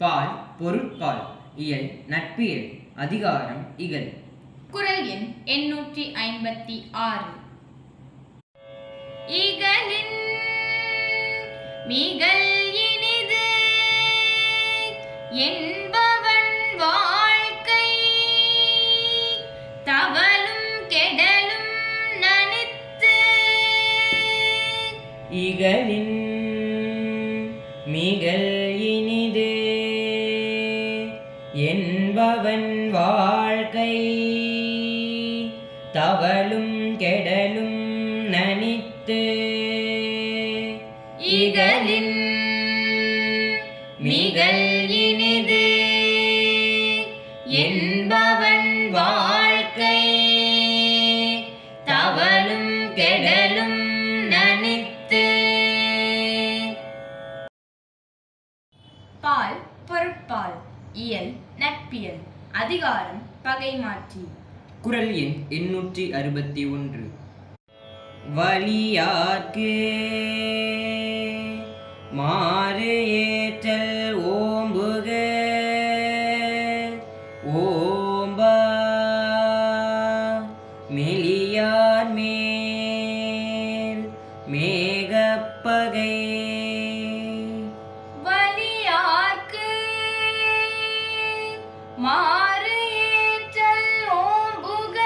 பால் பொருட்பால் இயல் நட்பியல் அதிகாரம் இகல். குறள் எண் 856. இகலின் மிகல் இனிது என்பவன் வாழ்க்கை தவலும் கெடலும் நனித்து. இகலின் மிகல் இனிது என்பவன் வாழ்க்கை தவலும் கெடலும் நனித்து. இகலின் மிகல் இனிது என்பவன் வாழ்க்கை தவலும் கெடலும் நனித்து. பால் பொருட்பால் இயல் நட்பியல் அதிகாரம் பகைமாட்சி. குறள் எண் 861. வலியார்க்கு மாறு ஏற்றல் ஓம்புக ஓம்பா மெலியார் மேல் மேகப்பகை. வலியார்க்கு மாறு ஏற்றல் ஓம்புக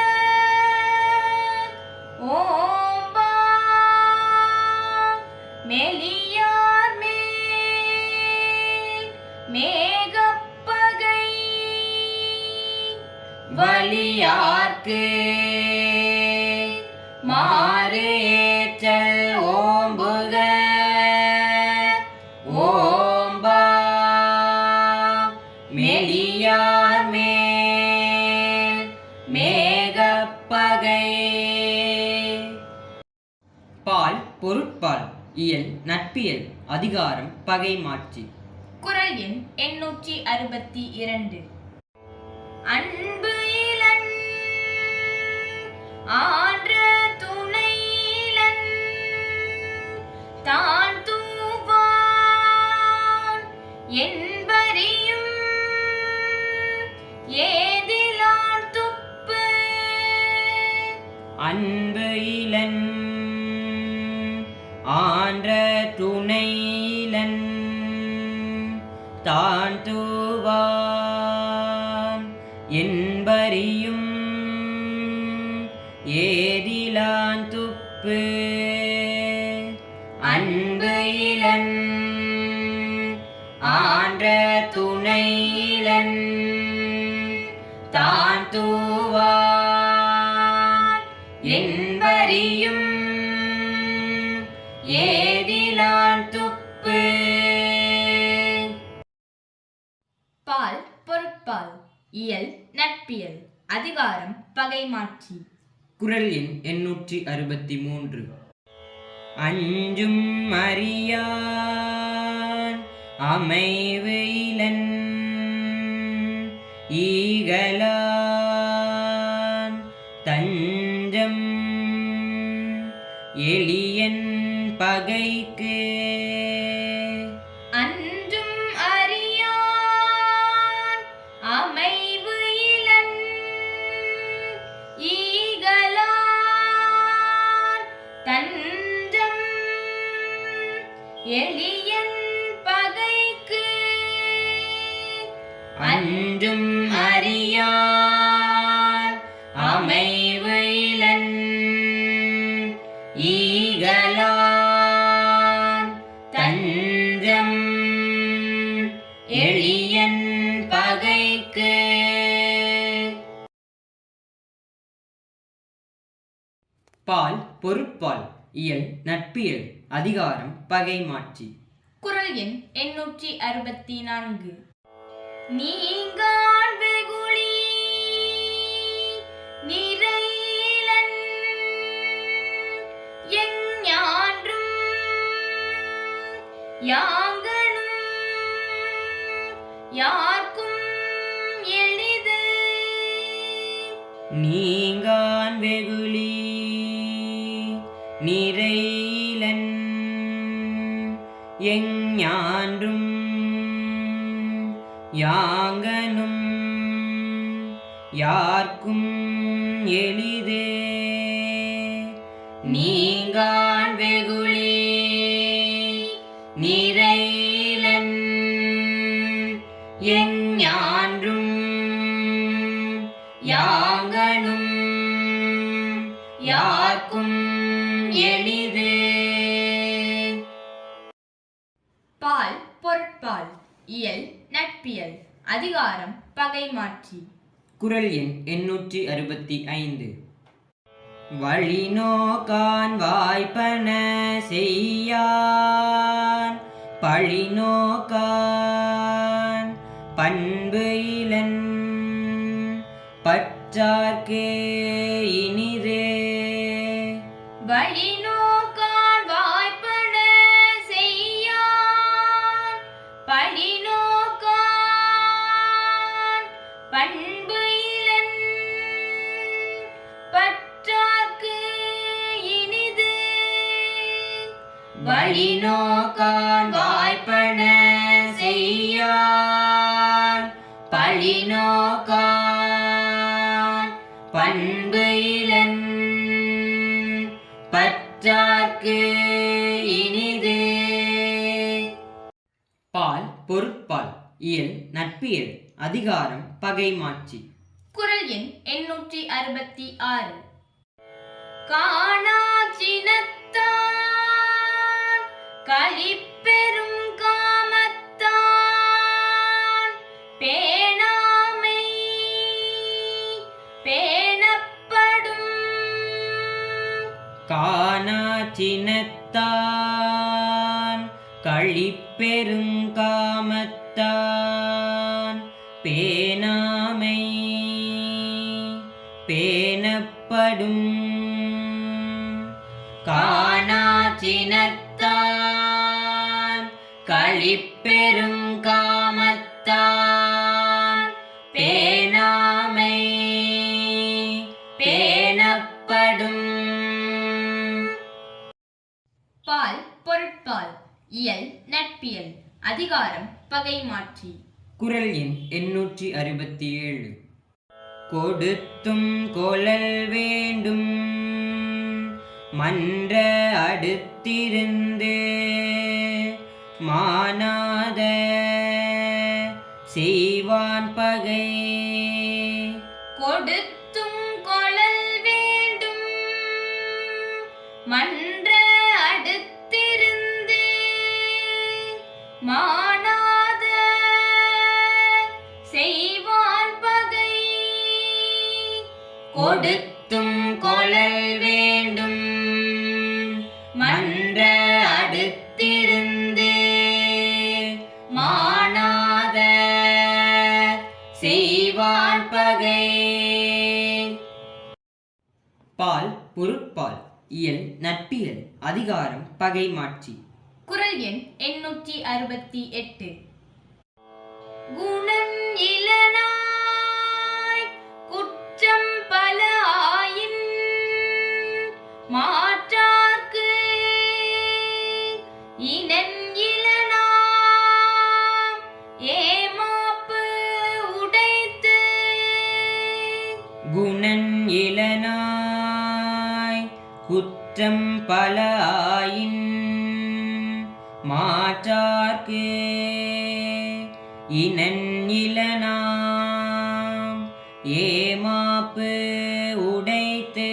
ஓம்பா மெலியார் மேல் மேகப்பகை. வலியார்க்கு மாறு ஏற்றல் ஓம்புக ஓம்பா மெலியார் மேல் மேகப்பகை. பால் பொருட்பால் இயல் நட்பியல் அதிகாரம் பகைமாட்சி. குறள் எண் 862. அன்பு இலன் ஆன்ற துணை இலன் தான் தூவான் என்பறியும் ஏதிலான் துப்பு. அன்பு இலன் ஆன்ற துணையிலன் தான் தூவான் என்பறியும் ஏதிலான் துப்பு. அன்பு இலன் ஆன்ற துணையிலன் தான் தூவான் என்பறியும் ஏதிலான் துப்பு. பால் பொருட்பால் இயல் நட்பியல் அதிகாரம் பகைமாட்சி. குறள் எண் 863. அஞ்சும் அறியான் அமைவு இலன் ஈகலான் தஞ்சம் எளியன் பகைக்கு. அஞ்சும் அறியான் அமைவு இலன் ஈகலான் தஞ்சம் எளியன் பகைக்கு. அஞ்சும் அறியான் அமைவு இலன் ஈகலான் தஞ்சம் எளியன் பகைக்கு. பால் பொருட்பால் இயல் நட்பியல் அதிகாரம் பகைமாட்சி. குறள் எண் 864. நீங்கான் வெகுளி நிறையிலன் எஞ்ஞான்றும் யாங்கனும் யார்க்கும் எளிது. நீங்கான் வெகுளி நிறையிலன் எஞ்ஞான்றும் யாங்கனும் யார்க்கும் எளிதே நீங்கான் வெகுளி நிறையிலன் எஞ்ஞான்றும் யாங்கனும் யார்க்கும் எளிதே. பால் பொருட்பால் இயல் நட்பியல் அதிகாரம் பகை மாற்றி. குறள் எண் 865. வழி நோக்கான் வாய்ப்பன செய்யான் பழி நோக்கான் பண்பு இலன் பற்றார்க்கே இனிதே. வழி நோக்கான் வாய்ப்பன செய்யான் பழி நோக்கான் பண்பு இலன் பற்றார்க்கு இனிது. வழி நோக்கான் வாய்ப்பன செய்யான் பழி நோக்கான் பண்பு இலன் பற்றார்க்கு இனிது. பால் பொருட்பால் இயல் நட்பியல் அதிகாரம் பகை மாற்றி. குறள் எண் 866. காணாச்சினத்தான் களிப்பெரும் காமத்தான் பேணாமை பேணப்படும். காணாச்சினத்தான் களிப்பெருங்காமத்தான் பேணாமை பேணப்படும். காணாச்சினத்தான் களிப்பெருங்காமத்தான் பேணாமை பேணப்படும். பால் பொருட்பால் இயல் நட்பியல் அதிகாரம் பகை மாற்றி. குறள் எண் 867. கொடுத்தும் கொளல் வேண்டும் மன்ற அடுத்திருந்து மானாத செய்வான் பகை. கொடுத்தும் கொளல் வேண்டும் மன்ற அடுத்திருந்து மானாத செய்வான் பகை. கொடுத்தும் கொளல் வேண்டும் மன்ற அடுத்திருந்து மானாத செய்வான் பகை. பால் பொருட்பால் இயல் நட்பியல் அதிகாரம் பகை மாற்றி. குறள் எண் 868. குணன் இலனாய் குற்றம் பல ஆயின் மாற்றார்க்கு இனன் இலனாம் ஏமாப்பு உடைத்து. குணன் இலனாய் குற்றம் பல ஆயின் மாற்றார்க்கு இனன் இலனாம் ஏமாப்பு உடைத்து.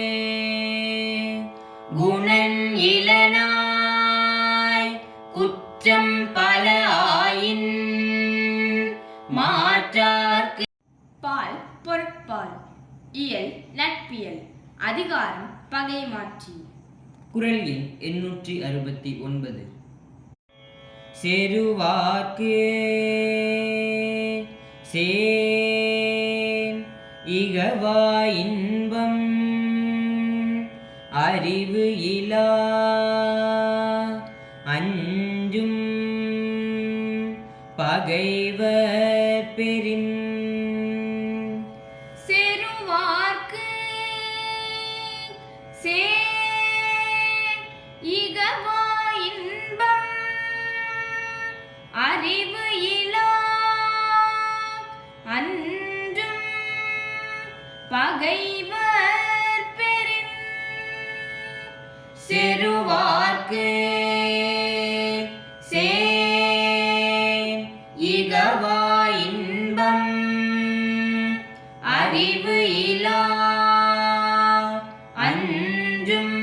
குணன் இலனாய் குற்றம் பல ஆயின் மாற்றார்க்கு. பால் பொருட்பால் இயல் நட்பியல் அதிகாரம் பகை மாற்றி. குறள் எண் 869. செருவார்க்கு சேன் இகவா இன்பம் அறிவு இலா அஞ்சும் பகைவர் பெரின். செருவார்க்கு சேன் இகவா இன்பம் அறிவு இலா பகைவர் பெறின் செருவார்க்கு சேர் இகவா இன்பம் அறிவு இலா அஞ்சும்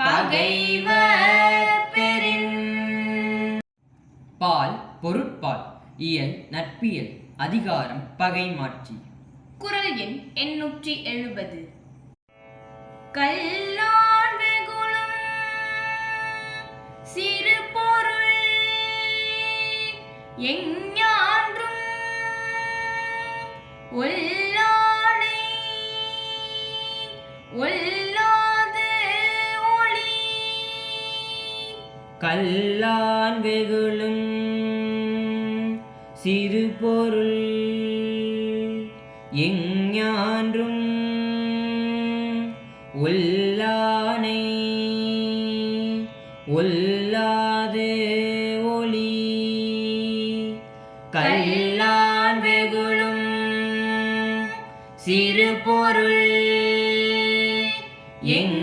பகைவர் பெறின். பால் பொருட்பால் இயல் நட்பியல் அதிகாரம் பகைமாட்சி. குறள் எண் 870. கல்லான் வெகுளும் சிறு பொருள் எஞ்ஞான்றும் ஒல்லானை ஒல்லாது ஒளி. கல்லான் வெகுளும் சிறு பொருள் எஞ்ஞான்றும் ஒல்லானை ஒல்லாது ஒளி. கல்லான் வெகுளும் சிறு பொருள் எஞ்ஞான்றும்